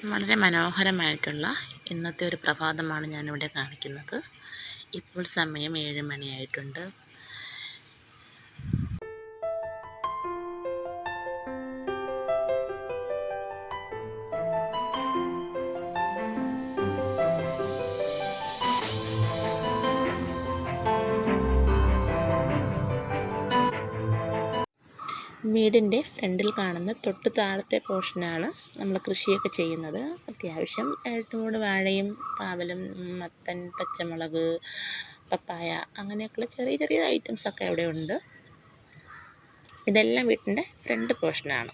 വളരെ മനോഹരമായിട്ടുള്ള ഇന്നത്തെ ഒരു പ്രഭാതമാണ് ഞാനിവിടെ കാണിക്കുന്നത്. ഇപ്പോൾ സമയം 7 മണിയായിട്ടുണ്ട്. വീടിൻ്റെ ഫ്രണ്ടിൽ കാണുന്ന തൊട്ട് താഴത്തെ പോർഷനാണ് നമ്മൾ കൃഷിയൊക്കെ ചെയ്യുന്നത്. അത്യാവശ്യം 2-3 വാഴയും പാവലും മത്തൻ, പച്ചമുളക്, പപ്പായ അങ്ങനെയൊക്കെയുള്ള ചെറിയ ചെറിയ ഐറ്റംസൊക്കെ അവിടെ ഉണ്ട്. ഇതെല്ലാം വീട്ടിൻ്റെ ഫ്രണ്ട് പോർഷനാണ്.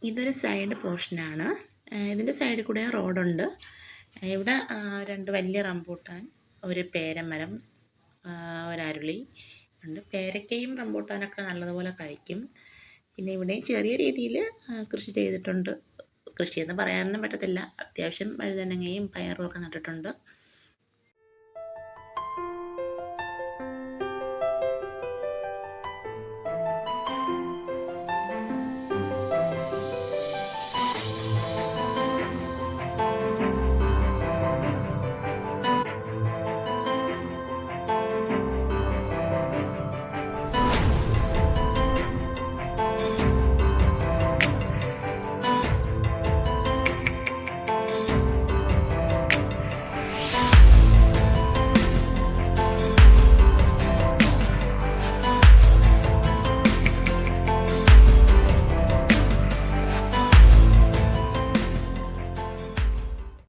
ഇതൊരു സൈഡ് പോർഷനാണ്. ഇതിൻ്റെ സൈഡിൽ കൂടെ റോഡുണ്ട്. ഇവിടെ 2 വലിയ റംബൂട്ടാൻ, ഒരു പേരമരം, ഒരരുളി ഉണ്ട്. പേരയ്ക്കയും റംബൂട്ടാനൊക്കെ നല്ലതുപോലെ കഴിക്കും. പിന്നെ ഇവിടെ ചെറിയ രീതിയിൽ കൃഷി ചെയ്തിട്ടുണ്ട്. കൃഷിയെന്ന് പറയാനൊന്നും പറ്റത്തില്ല. അത്യാവശ്യം വഴുതനങ്ങയും പയറും ഒക്കെ നട്ടിട്ടുണ്ട്.